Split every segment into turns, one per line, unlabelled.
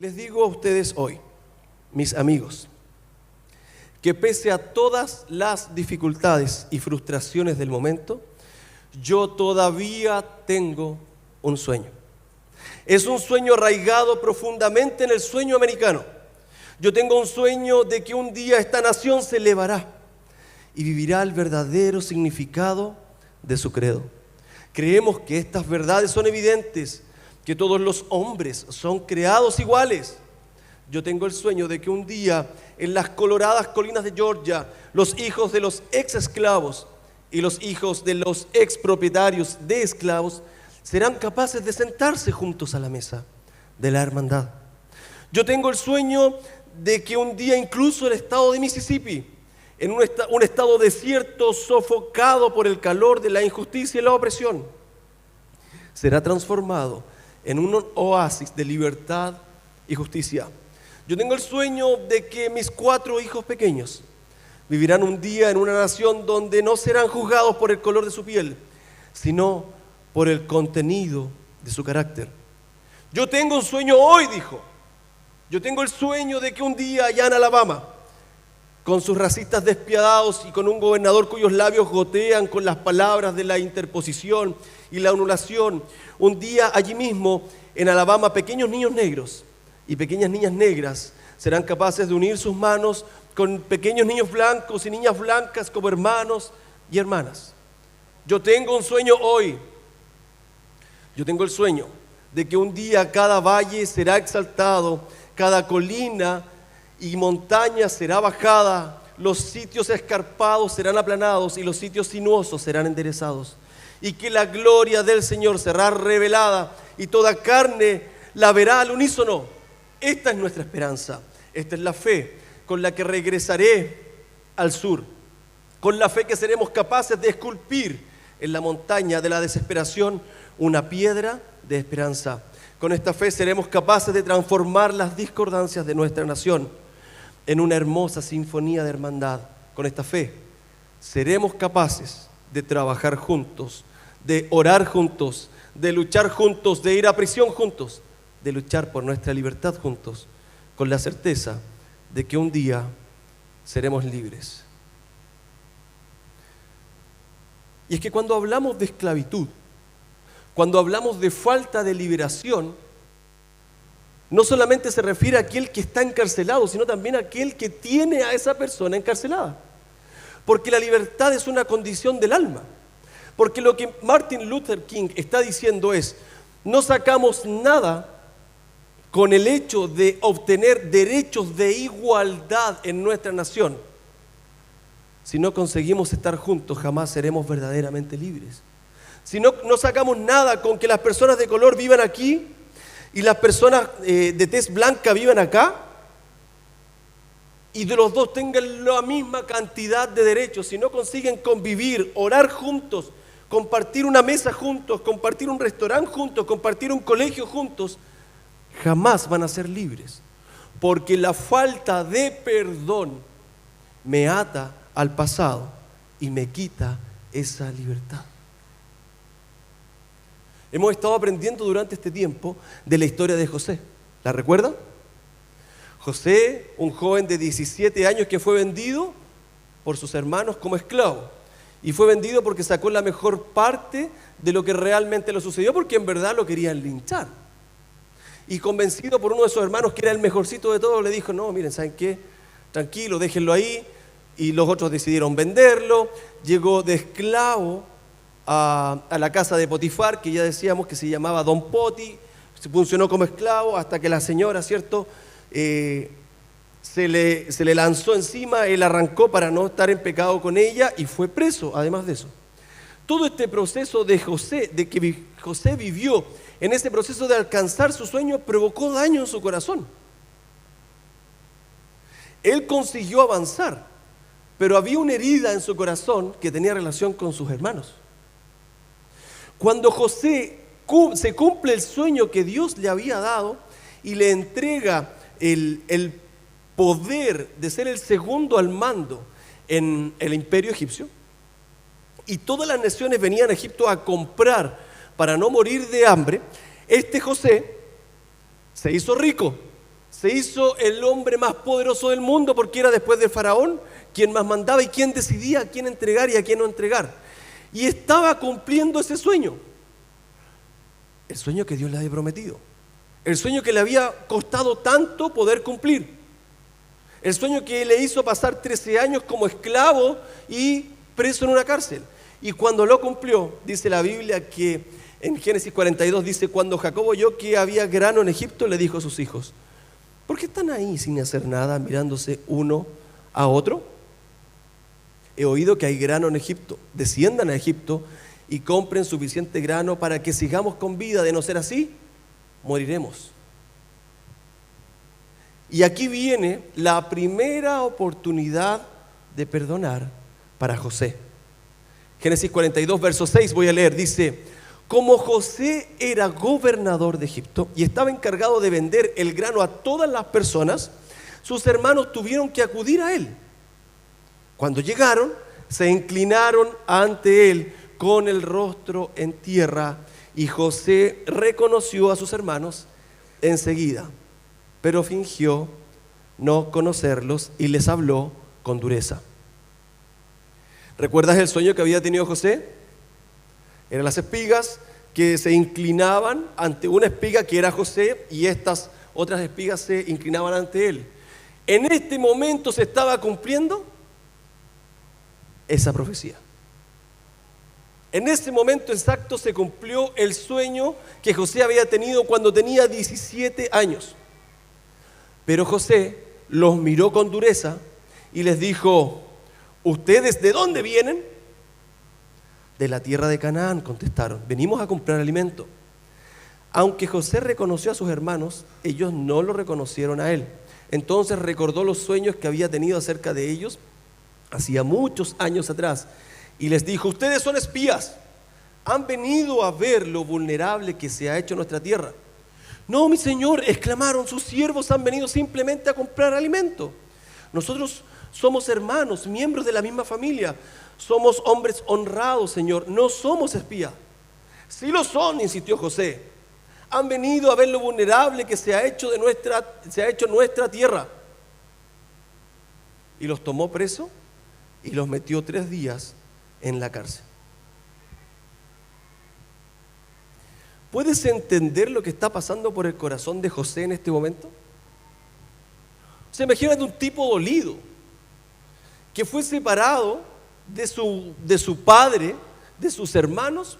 Les digo a ustedes hoy, mis amigos, que pese a todas las dificultades y frustraciones del momento, yo todavía tengo un sueño. Es un sueño arraigado profundamente en el sueño americano. Yo tengo un sueño de que un día esta nación se elevará y vivirá el verdadero significado de su credo. Creemos que estas verdades son evidentes, que todos los hombres son creados iguales. Yo tengo el sueño de que un día en las coloradas colinas de Georgia, los hijos de los ex esclavos y los hijos de los ex propietarios de esclavos serán capaces de sentarse juntos a la mesa de la hermandad. Yo tengo el sueño de que un día incluso el estado de Mississippi, en un estado desierto sofocado por el calor de la injusticia y la opresión, será transformado en un oasis de libertad y justicia. Yo tengo el sueño de que mis 4 hijos pequeños vivirán un día en una nación donde no serán juzgados por el color de su piel, sino por el contenido de su carácter. Yo tengo un sueño hoy, dijo. Yo tengo el sueño de que un día allá en Alabama, con sus racistas despiadados y con un gobernador cuyos labios gotean con las palabras de la interposición y la anulación, un día allí mismo en Alabama pequeños niños negros y pequeñas niñas negras serán capaces de unir sus manos con pequeños niños blancos y niñas blancas como hermanos y hermanas. Yo tengo un sueño hoy. Yo tengo el sueño de que un día cada valle será exaltado, cada colina y montaña será bajada, los sitios escarpados serán aplanados y los sitios sinuosos serán enderezados. Y que la gloria del Señor será revelada y toda carne la verá al unísono. Esta es nuestra esperanza, esta es la fe con la que regresaré al sur, con la fe que seremos capaces de esculpir en la montaña de la desesperación una piedra de esperanza. Con esta fe seremos capaces de transformar las discordancias de nuestra nación en una hermosa sinfonía de hermandad. Con esta fe seremos capaces de trabajar juntos, de orar juntos, de luchar juntos, de ir a prisión juntos, de luchar por nuestra libertad juntos, con la certeza de que un día seremos libres. Y es que cuando hablamos de esclavitud, cuando hablamos de falta de liberación, no solamente se refiere a aquel que está encarcelado, sino también a aquel que tiene a esa persona encarcelada. Porque la libertad es una condición del alma. Porque lo que Martin Luther King está diciendo es, no sacamos nada con el hecho de obtener derechos de igualdad en nuestra nación. Si no conseguimos estar juntos, jamás seremos verdaderamente libres. Si no sacamos nada con que las personas de color vivan aquí y las personas de tez blanca vivan acá, y de los dos tengan la misma cantidad de derechos, si no consiguen convivir, orar juntos, compartir una mesa juntos, compartir un restaurante juntos, compartir un colegio juntos, jamás van a ser libres, porque la falta de perdón me ata al pasado y me quita esa libertad. Hemos estado aprendiendo durante este tiempo de la historia de José. ¿La recuerdan? José, un joven de 17 años que fue vendido por sus hermanos como esclavo. Y fue vendido porque sacó la mejor parte de lo que realmente le sucedió, porque en verdad lo querían linchar. Y convencido por uno de sus hermanos que era el mejorcito de todos, le dijo, no, miren, ¿saben qué? Tranquilo, déjenlo ahí. Y los otros decidieron venderlo. Llegó de esclavo a la casa de Potifar, que ya decíamos que se llamaba Don Poti. Se funcionó como esclavo hasta que la señora, ¿cierto?, se le lanzó encima. Él arrancó para no estar en pecado con ella y fue preso, además de eso. Todo este proceso de José, de que José vivió en ese proceso de alcanzar su sueño, provocó daño en su corazón. Él consiguió avanzar, pero había una herida en su corazón que tenía relación con sus hermanos. Cuando José se cumple el sueño que Dios le había dado y le entrega el poder de ser el segundo al mando en el imperio egipcio, y todas las naciones venían a Egipto a comprar para no morir de hambre, este José se hizo rico Se hizo el hombre más poderoso del mundo porque era después de Faraón quien más mandaba y quien decidía a quién entregar y a quién no entregar. Y estaba cumpliendo ese sueño. El sueño que Dios le había prometido. El sueño que le había costado tanto poder cumplir. El sueño que le hizo pasar 13 años como esclavo y preso en una cárcel. Y cuando lo cumplió, dice la Biblia que en Génesis 42 dice, cuando Jacob oyó que había grano en Egipto, le dijo a sus hijos, ¿por qué están ahí sin hacer nada, mirándose uno a otro? He oído que hay grano en Egipto. Desciendan a Egipto y compren suficiente grano para que sigamos con vida. De no ser así, moriremos. Y aquí viene la primera oportunidad de perdonar para José. Génesis 42, verso 6, voy a leer, dice, como José era gobernador de Egipto y estaba encargado de vender el grano a todas las personas, sus hermanos tuvieron que acudir a él. Cuando llegaron, se inclinaron ante él con el rostro en tierra y José reconoció a sus hermanos enseguida, pero fingió no conocerlos y les habló con dureza. ¿Recuerdas el sueño que había tenido José? Eran las espigas que se inclinaban ante una espiga que era José y estas otras espigas se inclinaban ante él. En este momento se estaba cumpliendo esa profecía. En ese momento exacto se cumplió el sueño que José había tenido cuando tenía 17 años. Pero José los miró con dureza y les dijo, ¿ustedes de dónde vienen? De la tierra de Canaán, contestaron, venimos a comprar alimento. Aunque José reconoció a sus hermanos, ellos no lo reconocieron a él. Entonces recordó los sueños que había tenido acerca de ellos hacía muchos años atrás y les dijo, ustedes son espías, han venido a ver lo vulnerable que se ha hecho nuestra tierra. No, mi señor, exclamaron, sus siervos han venido simplemente a comprar alimento. Nosotros somos hermanos, miembros de la misma familia, somos hombres honrados, señor, no somos espías. Sí lo son, insistió José, han venido a ver lo vulnerable que se ha hecho nuestra tierra. Y los tomó preso y los metió 3 días en la cárcel. ¿Puedes entender lo que está pasando por el corazón de José en este momento? Se imagínate un tipo dolido que fue separado de su padre, de sus hermanos,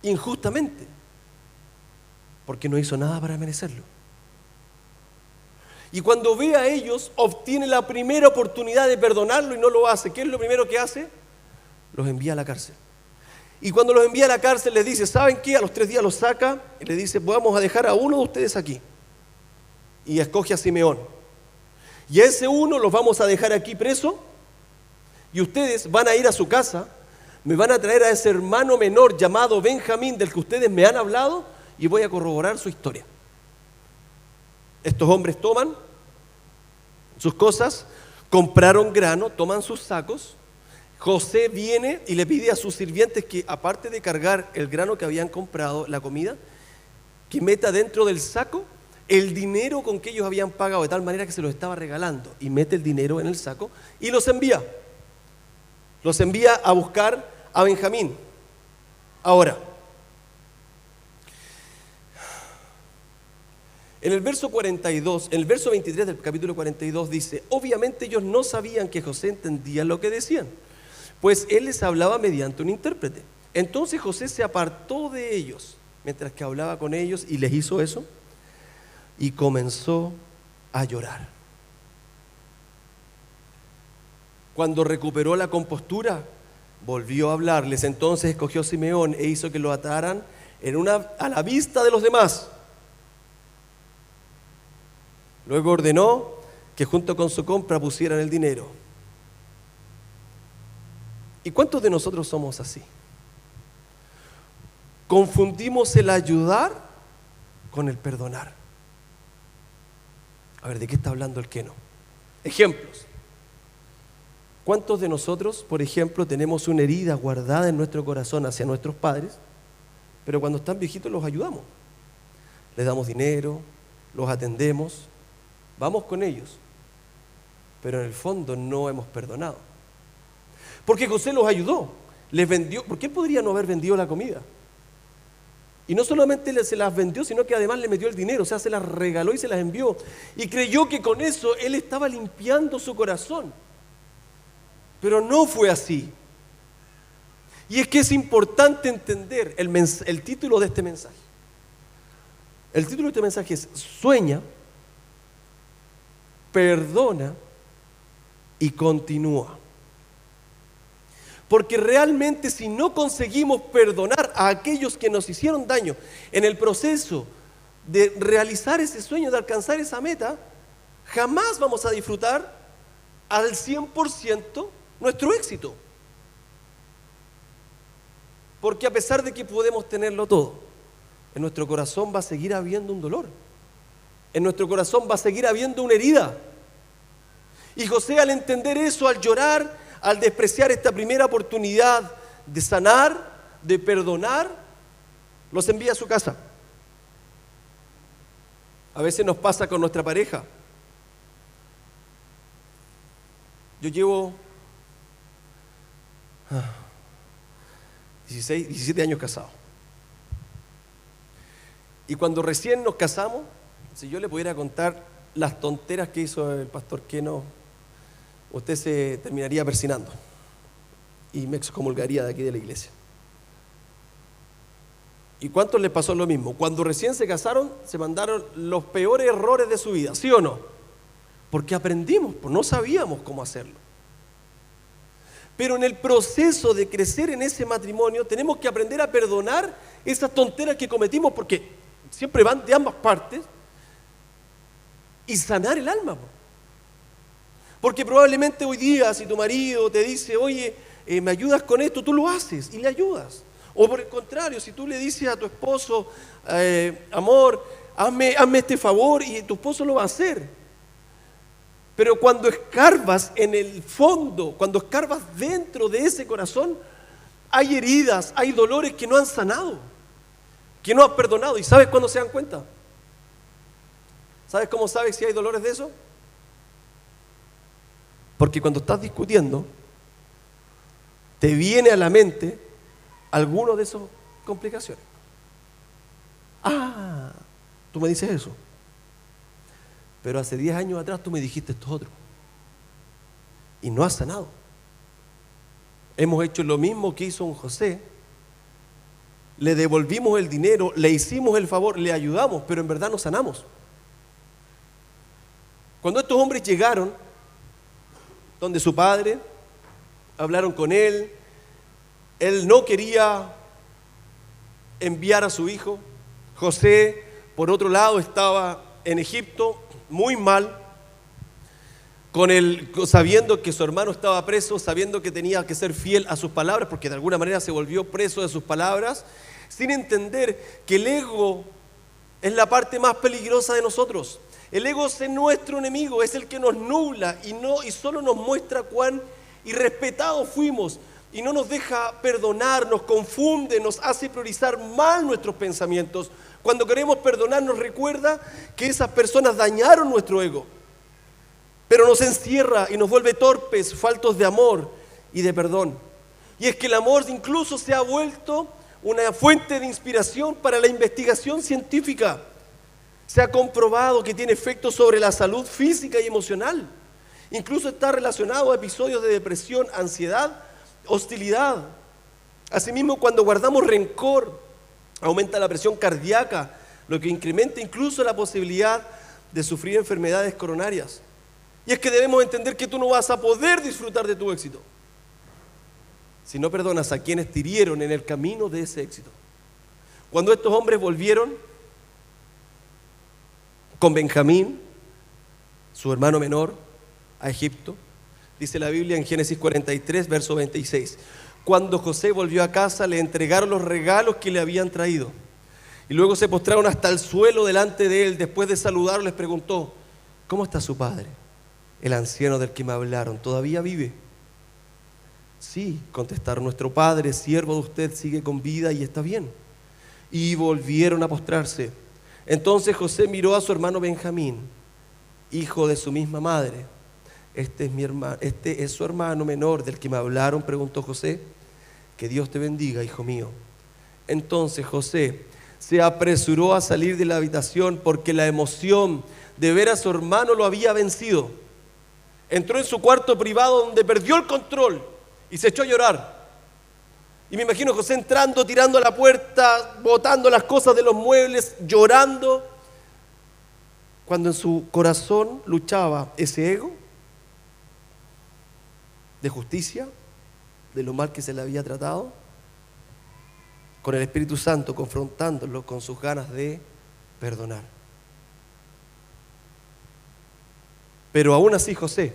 injustamente, porque no hizo nada para merecerlo. Y cuando ve a ellos, obtiene la primera oportunidad de perdonarlo y no lo hace. ¿Qué es lo primero que hace? Los envía a la cárcel. Y cuando los envía a la cárcel les dice, ¿saben qué? A los 3 días los saca y le dice, vamos a dejar a uno de ustedes aquí. Y escoge a Simeón. Y a ese uno los vamos a dejar aquí preso y ustedes van a ir a su casa, me van a traer a ese hermano menor llamado Benjamín del que ustedes me han hablado y voy a corroborar su historia. Estos hombres toman sus cosas, compraron grano, toman sus sacos. José viene y le pide a sus sirvientes que, aparte de cargar el grano que habían comprado, la comida, que meta dentro del saco el dinero con que ellos habían pagado, de tal manera que se los estaba regalando, y mete el dinero en el saco y los envía. Los envía a buscar a Benjamín. Ahora, en el verso 42, en el verso 23 del capítulo 42 dice, obviamente ellos no sabían que José entendía lo que decían, pues él les hablaba mediante un intérprete. Entonces José se apartó de ellos, mientras que hablaba con ellos y les hizo eso, y comenzó a llorar. Cuando recuperó la compostura, volvió a hablarles. Entonces escogió a Simeón e hizo que lo ataran a la vista de los demás. Luego ordenó que junto con su compra pusieran el dinero. ¿Y cuántos de nosotros somos así? Confundimos el ayudar con el perdonar. A ver, ¿de qué está hablando el que no? Ejemplos. ¿Cuántos de nosotros, por ejemplo, tenemos una herida guardada en nuestro corazón hacia nuestros padres, pero cuando están viejitos los ayudamos? Les damos dinero, los atendemos, vamos con ellos, pero en el fondo no hemos perdonado. Porque José los ayudó, les vendió, porque él podría no haber vendido la comida. Y no solamente se las vendió, sino que además le metió el dinero, o sea, se las regaló y se las envió. Y creyó que con eso él estaba limpiando su corazón. Pero no fue así. Y es que es importante entender el título de este mensaje. El título de este mensaje es: sueña, perdona y continúa. Porque realmente si no conseguimos perdonar a aquellos que nos hicieron daño en el proceso de realizar ese sueño, de alcanzar esa meta, jamás vamos a disfrutar al 100% nuestro éxito. Porque a pesar de que podemos tenerlo todo, en nuestro corazón va a seguir habiendo un dolor. En nuestro corazón va a seguir habiendo una herida. Y José, al entender eso, al llorar, al despreciar esta primera oportunidad de sanar, de perdonar, los envía a su casa. A veces nos pasa con nuestra pareja. Yo llevo 17 años casado. Y cuando recién nos casamos, si yo le pudiera contar las tonteras que hizo el pastor Keno, usted se terminaría persinando y me excomulgaría de aquí de la iglesia. ¿Y cuántos les pasó lo mismo? Cuando recién se casaron, se mandaron los peores errores de su vida, ¿sí o no? Porque aprendimos, pues no sabíamos cómo hacerlo. Pero en el proceso de crecer en ese matrimonio, tenemos que aprender a perdonar esas tonteras que cometimos, porque siempre van de ambas partes, y sanar el alma. Porque probablemente hoy día, si tu marido te dice: oye, ¿me ayudas con esto?, tú lo haces y le ayudas. O por el contrario, si tú le dices a tu esposo: amor, hazme este favor, y tu esposo lo va a hacer. Pero cuando escarbas en el fondo, cuando escarbas dentro de ese corazón, hay heridas, hay dolores que no han sanado, que no has perdonado. ¿Y sabes cuándo se dan cuenta? ¿Sabes cómo sabes si hay dolores de eso? Porque cuando estás discutiendo, te viene a la mente alguno de esas complicaciones. Ah, tú me dices eso. Pero hace 10 años atrás tú me dijiste esto otro. Y no has sanado. Hemos hecho lo mismo que hizo un José. Le devolvimos el dinero, le hicimos el favor, le ayudamos, pero en verdad no sanamos. Cuando estos hombres llegaron donde su padre, hablaron con él no quería enviar a su hijo. José, por otro lado, estaba en Egipto muy mal, sabiendo que su hermano estaba preso, sabiendo que tenía que ser fiel a sus palabras, porque de alguna manera se volvió preso de sus palabras, sin entender que el ego es la parte más peligrosa de nosotros. El ego es nuestro enemigo, es el que nos nubla y solo nos muestra cuán irrespetados fuimos y no nos deja perdonar, nos confunde, nos hace priorizar mal nuestros pensamientos. Cuando queremos perdonar nos recuerda que esas personas dañaron nuestro ego, pero nos encierra y nos vuelve torpes, faltos de amor y de perdón. Y es que el amor incluso se ha vuelto una fuente de inspiración para la investigación científica. Se ha comprobado que tiene efectos sobre la salud física y emocional. Incluso está relacionado a episodios de depresión, ansiedad, hostilidad. Asimismo, cuando guardamos rencor, aumenta la presión cardíaca, lo que incrementa incluso la posibilidad de sufrir enfermedades coronarias. Y es que debemos entender que tú no vas a poder disfrutar de tu éxito si no perdonas a quienes te hirieron en el camino de ese éxito. Cuando estos hombres volvieron con Benjamín, su hermano menor, a Egipto, dice la Biblia en Génesis 43, verso 26. Cuando José volvió a casa, le entregaron los regalos que le habían traído. Y luego se postraron hasta el suelo delante de él. Después de saludarlo, les preguntó: ¿cómo está su padre? El anciano del que me hablaron, ¿todavía vive? Sí, contestaron: nuestro padre, siervo de usted, sigue con vida y está bien. Y volvieron a postrarse. Entonces José miró a su hermano Benjamín, hijo de su misma madre. Este es su hermano menor del que me hablaron, preguntó José. Que Dios te bendiga, hijo mío. Entonces José se apresuró a salir de la habitación porque la emoción de ver a su hermano lo había vencido. Entró en su cuarto privado donde perdió el control y se echó a llorar. Y me imagino a José entrando, tirando a la puerta, botando las cosas de los muebles, llorando, cuando en su corazón luchaba ese ego de justicia, de lo mal que se le había tratado, con el Espíritu Santo confrontándolo con sus ganas de perdonar. Pero aún así José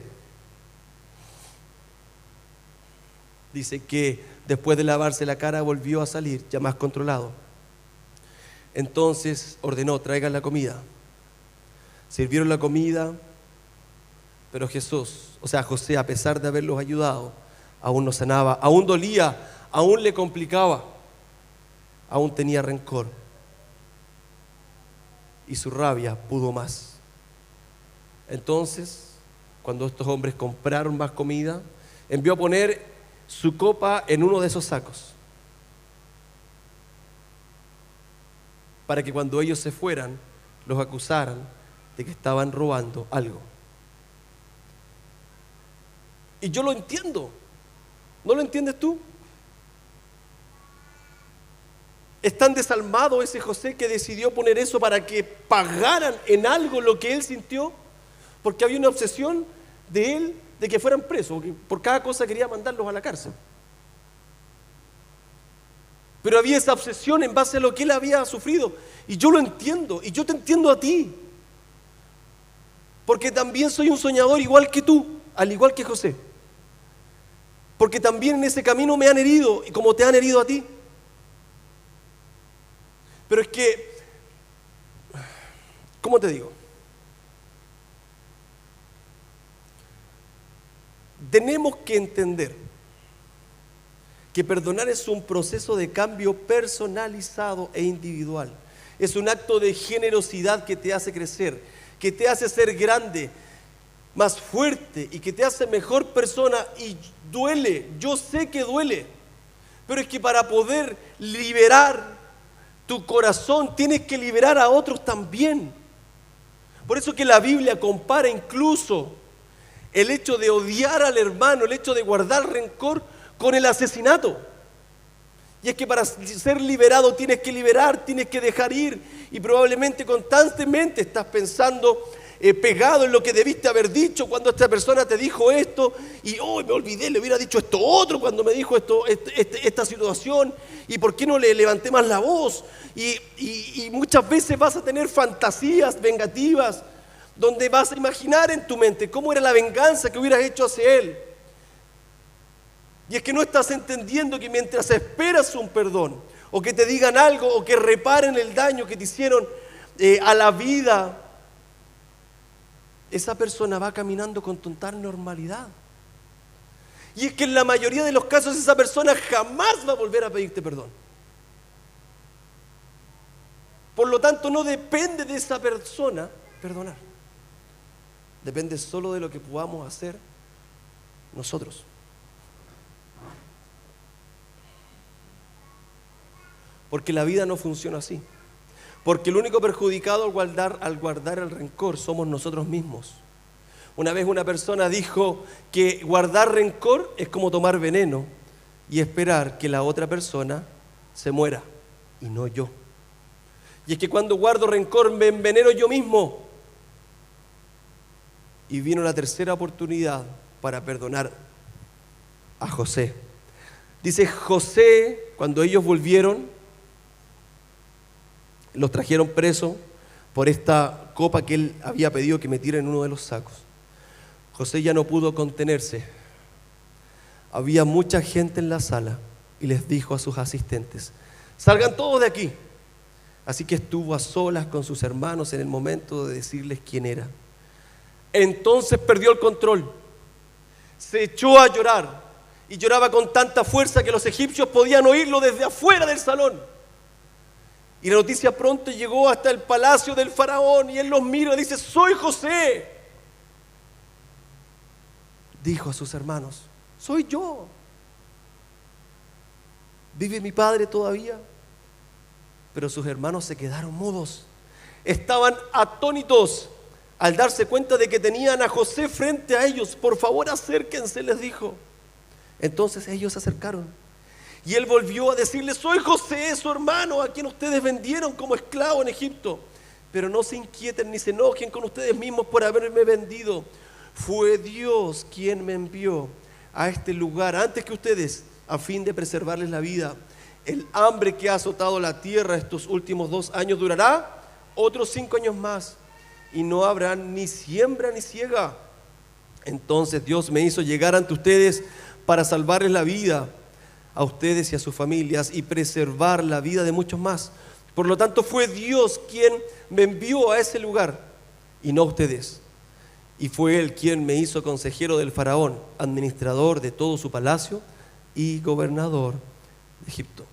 dice que después de lavarse la cara volvió a salir ya más controlado. Entonces ordenó: traigan la comida. Sirvieron la comida, pero José, a pesar de haberlos ayudado, aún no sanaba, aún dolía, aún le complicaba, aún tenía rencor. Y su rabia pudo más. Entonces, cuando estos hombres compraron más comida, envió a poner su copa en uno de esos sacos, para que cuando ellos se fueran, los acusaran de que estaban robando algo. Y yo lo entiendo. ¿No lo entiendes tú? Es tan desalmado ese José que decidió poner eso para que pagaran en algo lo que él sintió, porque había una obsesión de él de que fueran presos, porque por cada cosa quería mandarlos a la cárcel. Pero había esa obsesión en base a lo que él había sufrido. Y yo lo entiendo, y yo te entiendo a ti. Porque también soy un soñador igual que tú, al igual que José. Porque también en ese camino me han herido, y como te han herido a ti. Pero es que, ¿cómo te digo? Tenemos que entender que perdonar es un proceso de cambio personalizado e individual. Es un acto de generosidad que te hace crecer, que te hace ser grande, más fuerte y que te hace mejor persona. Y duele, yo sé que duele, pero es que para poder liberar tu corazón tienes que liberar a otros también. Por eso que la Biblia compara incluso el hecho de odiar al hermano, el hecho de guardar rencor con el asesinato. Y es que para ser liberado tienes que liberar, tienes que dejar ir, y probablemente constantemente estás pensando pegado en lo que debiste haber dicho cuando esta persona te dijo esto, y me olvidé, le hubiera dicho esto otro cuando me dijo esta situación, y por qué no le levanté más la voz. Y muchas veces vas a tener fantasías vengativas donde vas a imaginar en tu mente cómo era la venganza que hubieras hecho hacia él. Y es que no estás entendiendo que mientras esperas un perdón, o que te digan algo, o que reparen el daño que te hicieron a la vida, esa persona va caminando con total normalidad. Y es que en la mayoría de los casos esa persona jamás va a volver a pedirte perdón. Por lo tanto, no depende de esa persona perdonar. Depende solo de lo que podamos hacer nosotros. Porque la vida no funciona así. Porque el único perjudicado al guardar el rencor somos nosotros mismos. Una vez una persona dijo que guardar rencor es como tomar veneno y esperar que la otra persona se muera, y no yo. Y es que cuando guardo rencor me enveneno yo mismo. Y vino la tercera oportunidad para perdonar a José. Dice José, cuando ellos volvieron, los trajeron presos por esta copa que él había pedido que metiera en uno de los sacos. José ya no pudo contenerse. Había mucha gente en la sala y les dijo a sus asistentes: salgan todos de aquí. Así que estuvo a solas con sus hermanos en el momento de decirles quién era. Entonces perdió el control, se echó a llorar y lloraba con tanta fuerza que los egipcios podían oírlo desde afuera del salón. Y la noticia pronto llegó hasta el palacio del faraón y él los mira y dice: soy José. Dijo a sus hermanos: soy yo. ¿Vive mi padre todavía? Pero sus hermanos se quedaron mudos. Estaban atónitos al darse cuenta de que tenían a José frente a ellos. Por favor, acérquense, les dijo. Entonces ellos se acercaron y él volvió a decirles: soy José, su hermano, a quien ustedes vendieron como esclavo en Egipto. Pero no se inquieten ni se enojen con ustedes mismos por haberme vendido. Fue Dios quien me envió a este lugar antes que ustedes, a fin de preservarles la vida. El hambre que ha azotado la tierra estos últimos 2 años durará otros 5 años más, y no habrá ni siembra ni siega. Entonces Dios me hizo llegar ante ustedes para salvarles la vida a ustedes y a sus familias y preservar la vida de muchos más. Por lo tanto, fue Dios quien me envió a ese lugar y no ustedes. Y fue Él quien me hizo consejero del faraón, administrador de todo su palacio y gobernador de Egipto.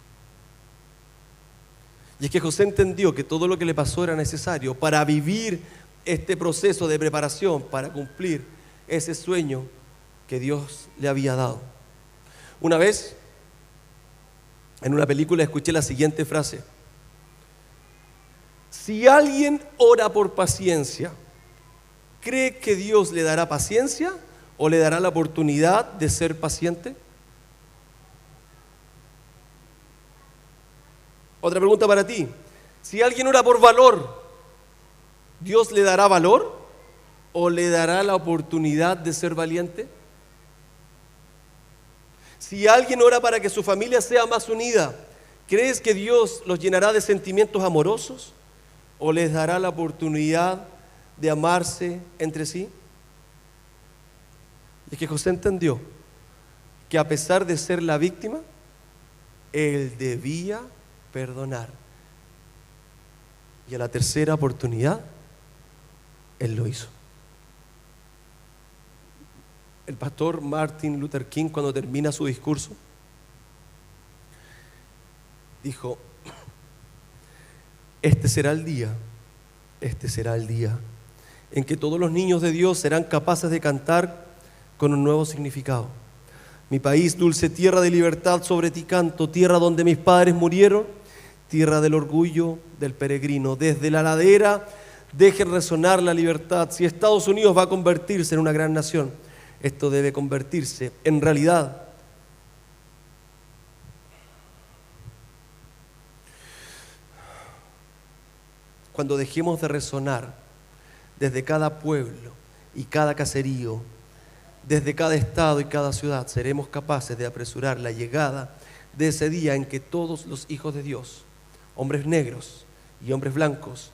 Y es que José entendió que todo lo que le pasó era necesario para vivir este proceso de preparación, para cumplir ese sueño que Dios le había dado. Una vez, en una película, escuché la siguiente frase: si alguien ora por paciencia, ¿cree que Dios le dará paciencia o le dará la oportunidad de ser paciente? Otra pregunta para ti: si alguien ora por valor, ¿Dios le dará valor o le dará la oportunidad de ser valiente? Si alguien ora para que su familia sea más unida, ¿crees que Dios los llenará de sentimientos amorosos o les dará la oportunidad de amarse entre sí? Y es que José entendió que a pesar de ser la víctima, él debía perdonar. Y a la tercera oportunidad, él lo hizo. El pastor Martin Luther King, cuando termina su discurso, dijo: este será el día en que todos los niños de Dios serán capaces de cantar con un nuevo significado. Mi país, dulce tierra de libertad, sobre ti canto, tierra donde mis padres murieron, tierra del orgullo del peregrino. Desde la ladera dejen resonar la libertad. Si Estados Unidos va a convertirse en una gran nación, esto debe convertirse en realidad. Cuando dejemos de resonar desde cada pueblo y cada caserío, desde cada estado y cada ciudad, seremos capaces de apresurar la llegada de ese día en que todos los hijos de Dios, hombres negros y hombres blancos,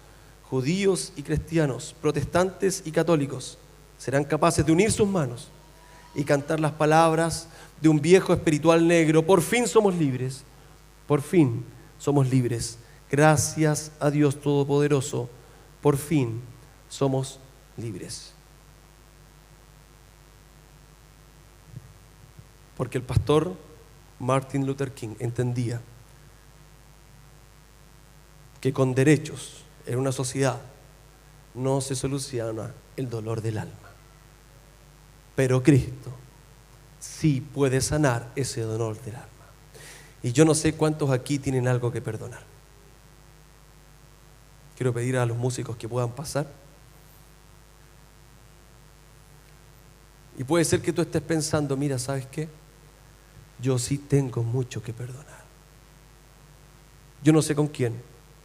judíos y cristianos, protestantes y católicos, serán capaces de unir sus manos y cantar las palabras de un viejo espiritual negro: por fin somos libres, por fin somos libres. Gracias a Dios Todopoderoso, por fin somos libres. Porque el pastor Martin Luther King entendía que con derechos en una sociedad no se soluciona el dolor del alma. Pero Cristo sí puede sanar ese dolor del alma. Y yo no sé cuántos aquí tienen algo que perdonar. Quiero pedir a los músicos que puedan pasar. Y puede ser que tú estés pensando: mira, ¿sabes qué? Yo sí tengo mucho que perdonar. Yo no sé con quién.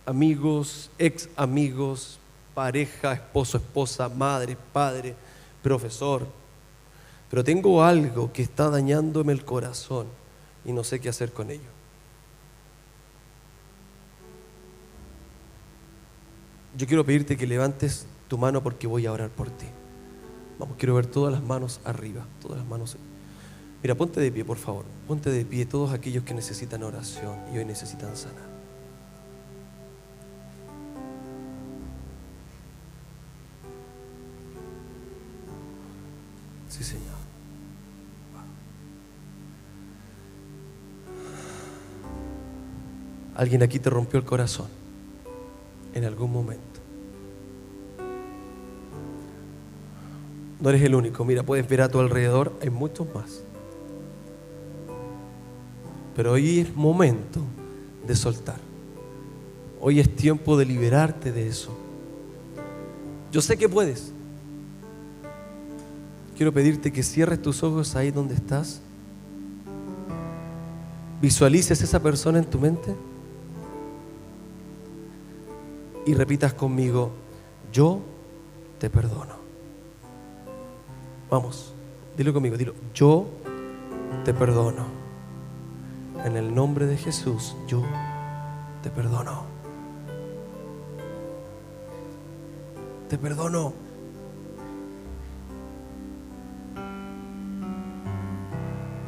Amigos, ex amigos, pareja, esposo, esposa, madre, padre, profesor. Pero tengo algo que está dañándome el corazón y no sé qué hacer con ello. Yo quiero pedirte que levantes tu mano porque voy a orar por ti. Vamos, quiero ver todas las manos arriba, todas las manos. Mira, ponte de pie, por favor. Ponte de pie, todos aquellos que necesitan oración y hoy necesitan sanar. Sí, Señor. Alguien aquí te rompió el corazón. en algún momento. No eres el único. Mira, puedes ver a tu alrededor, hay muchos más. Pero hoy es momento de soltar. Hoy es tiempo de liberarte de eso. Yo sé que puedes. Quiero pedirte que cierres tus ojos ahí donde estás. Visualices esa persona en tu mente y repitas conmigo: yo te perdono. Vamos, dilo conmigo, dilo: yo te perdono. En el nombre de Jesús, yo te perdono. Te perdono.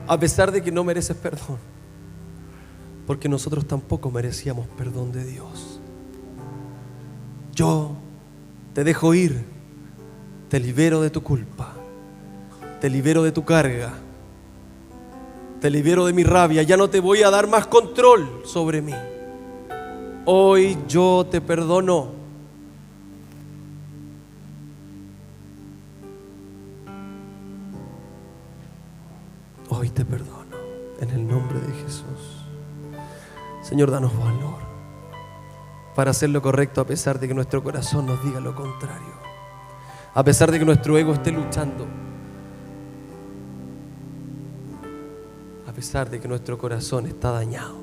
A pesar de que no mereces perdón, porque nosotros tampoco merecíamos perdón de Dios. Yo te dejo ir, te libero de tu culpa, te libero de tu carga, te libero de mi rabia. Ya no te voy a dar más control sobre mí. Hoy yo te perdono. Hoy te perdono, en el nombre de Jesús. Señor, danos valor para hacer lo correcto a pesar de que nuestro corazón nos diga lo contrario, a pesar de que nuestro ego esté luchando, a pesar de que nuestro corazón está dañado.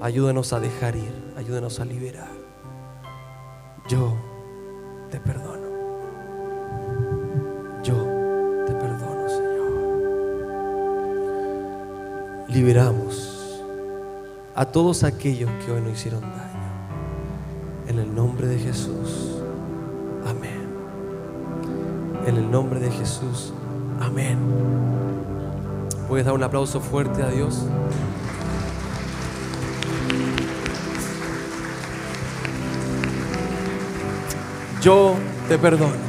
Ayúdanos a dejar ir, ayúdanos a liberar. Yo te perdono. Yo te perdono, Señor. Liberamos a todos aquellos que hoy nos hicieron daño. En el nombre de Jesús. Amén. En el nombre de Jesús. Amén. ¿Puedes dar un aplauso fuerte a Dios? Yo te perdono.